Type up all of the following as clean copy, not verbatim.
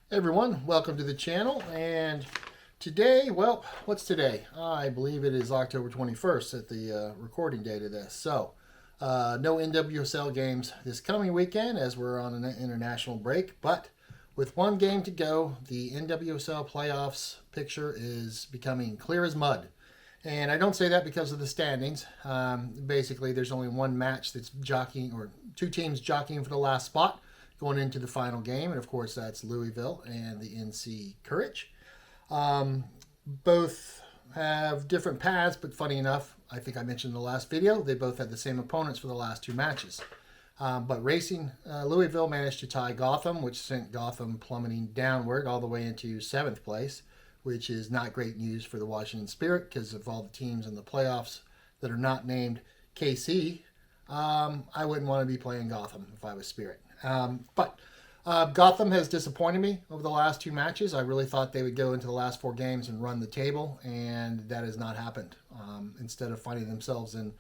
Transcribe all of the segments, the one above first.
Hey everyone, welcome to the channel. And today, well, what's today? I believe it is October 21st at the recording date of this. No NWSL games this coming weekend as we're on an international break. But with one game to go, the NWSL playoffs picture is becoming clear as mud. And I don't say that because of the standings. Basically, there's only one match that's jockeying, or two teams jockeying for the last spot going into the final game, and of course that's Louisville and the NC Courage. Both have different paths, but funny enough, I think I mentioned in the last video, they both had the same opponents for the last two matches. But Racing Louisville managed to tie Gotham, which sent Gotham plummeting downward all the way into 7th place, which is not great news for the Washington Spirit because of all the teams in the playoffs that are not named KC. I wouldn't want to be playing Gotham if I was Spirit. But Gotham has disappointed me over the last two matches. I really thought they would go into the last four games and run the table, and that has not happened. Instead of finding themselves in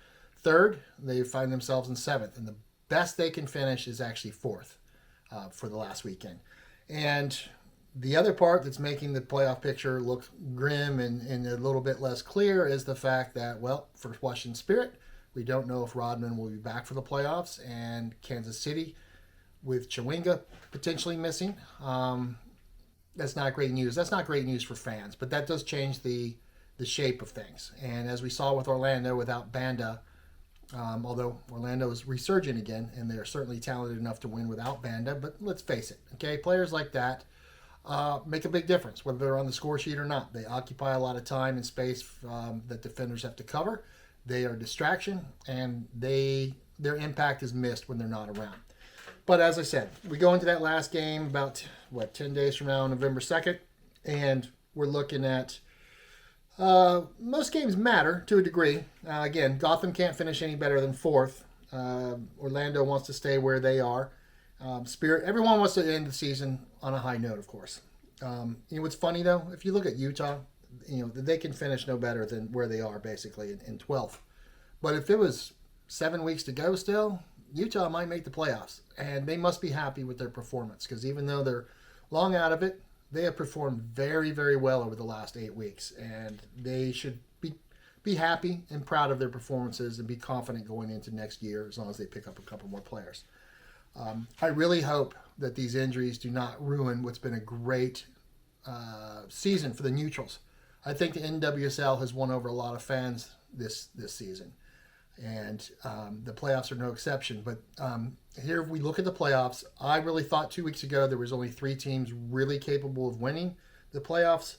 3rd, they find themselves in 7th, and the best they can finish is actually 4th for the last weekend. And the other part that's making the playoff picture look grim and a little bit less clear is the fact that, well, for Washington Spirit, we don't know if Rodman will be back for the playoffs, and Kansas City, with Chawinga potentially missing, that's not great news. That's not great news for fans, but that does change the shape of things. And as we saw with Orlando without Banda, although Orlando is resurgent again, and they're certainly talented enough to win without Banda, but let's face it, okay, players like that make a big difference, whether they're on the score sheet or not. They occupy a lot of time and space that defenders have to cover. They are a distraction, and their impact is missed when they're not around. But as I said, we go into that last game about, 10 days from now, November 2nd, and we're looking at most games matter to a degree. Again, Gotham can't finish any better than 4th. Orlando wants to stay where they are. Spirit, everyone wants to end the season on a high note, of course. What's funny, though? If you look at Utah, they can finish no better than where they are, basically, in 12th. But if it was 7 weeks to go still, Utah might make the playoffs, and they must be happy with their performance because even though they're long out of it, they have performed very, very well over the last 8 weeks, and they should be happy and proud of their performances and be confident going into next year as long as they pick up a couple more players. I really hope that these injuries do not ruin what's been a great season for the neutrals. I think the NWSL has won over a lot of fans this season. And the playoffs are no exception. But here we look at the playoffs. I really thought 2 weeks ago there was only 3 teams really capable of winning the playoffs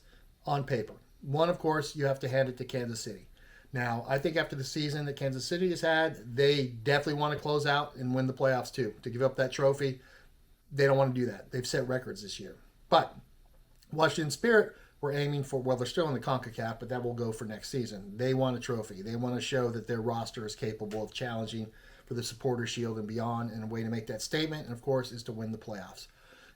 on paper. One, of course, you have to hand it to Kansas City. Now, I think after the season that Kansas City has had, they definitely want to close out and win the playoffs too. To give up that trophy, they don't want to do that. They've set records this year. But Washington Spirit, we're aiming for, well, they're still in the CONCACAF, but that will go for next season. They want a trophy. They want to show that their roster is capable of challenging for the Supporter Shield and beyond, and a way to make that statement, and of course, is to win the playoffs.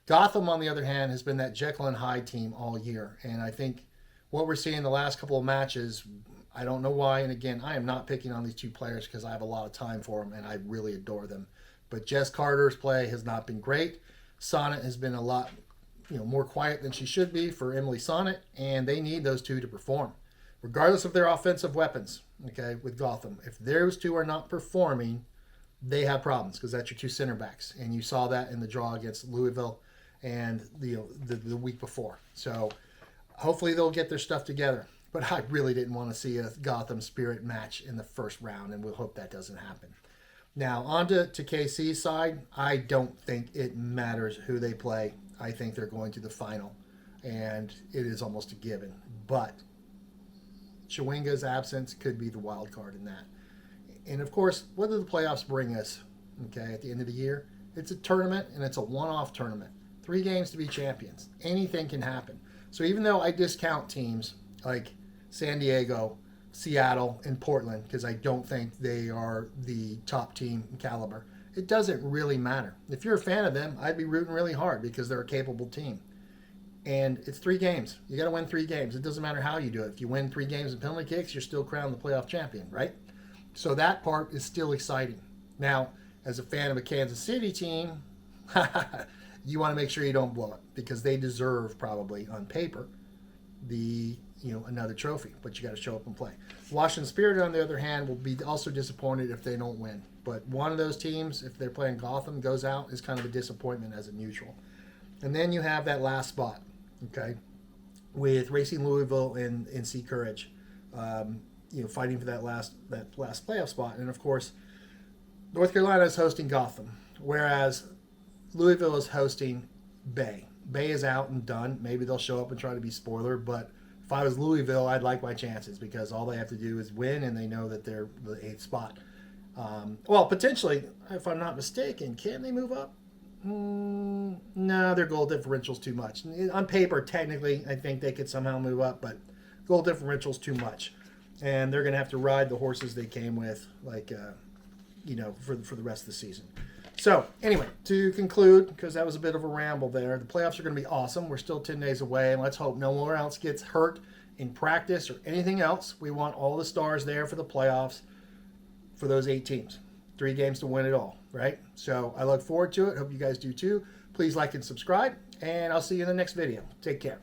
Gotham, on the other hand, has been that Jekyll and Hyde team all year, and I think what we're seeing the last couple of matches, I don't know why, and again, I am not picking on these two players because I have a lot of time for them, and I really adore them. But Jess Carter's play has not been great. Sonnet has been a lot more quiet than she should be for Emily Sonnet, and they need those two to perform, regardless of their offensive weapons. Okay, with Gotham, if those two are not performing, they have problems because that's your two center backs, and you saw that in the draw against Louisville and the week before. So hopefully they'll get their stuff together. But I really didn't want to see a Gotham Spirit match in the first round, and we'll hope that doesn't happen. Now on to KC's side. I don't think it matters who they play. I think they're going to the final, and it is almost a given. But Chawinga's absence could be the wild card in that. And of course, what do the playoffs bring us? Okay, at the end of the year, it's a tournament, and it's a one-off tournament. 3 games to be champions. Anything can happen. So even though I discount teams like San Diego, Seattle, and Portland because I don't think they are the top team in caliber, it doesn't really matter. If you're a fan of them, I'd be rooting really hard because they're a capable team. And it's 3 games. You got to win 3 games. It doesn't matter how you do it. If you win 3 games in penalty kicks, you're still crowned the playoff champion, right? So that part is still exciting. Now, as a fan of a Kansas City team, you want to make sure you don't blow it, because they deserve, probably on paper, another trophy, but you got to show up and play. Washington Spirit, on the other hand, will be also disappointed if they don't win. But one of those teams, if they're playing Gotham, goes out, is kind of a disappointment as a neutral. And then you have that last spot, okay, with Racing Louisville and NC Courage, fighting for that last playoff spot. And of course, North Carolina is hosting Gotham, whereas Louisville is hosting Bay. Bay is out and done. Maybe they'll show up and try to be spoiler, but if I was Louisville, I'd like my chances, because all they have to do is win, and they know that they're the 8th spot. Well, potentially, if I'm not mistaken, can they move up? No, their goal differential's too much. On paper, technically, I think they could somehow move up, but goal differential's too much, and they're going to have to ride the horses they came with, for the rest of the season. So, anyway, to conclude, because that was a bit of a ramble there, the playoffs are going to be awesome. We're still 10 days away, and let's hope no one else gets hurt in practice or anything else. We want all the stars there for the playoffs for those 8 teams. 3 games to win it all, right? So, I look forward to it. Hope you guys do too. Please like and subscribe, and I'll see you in the next video. Take care.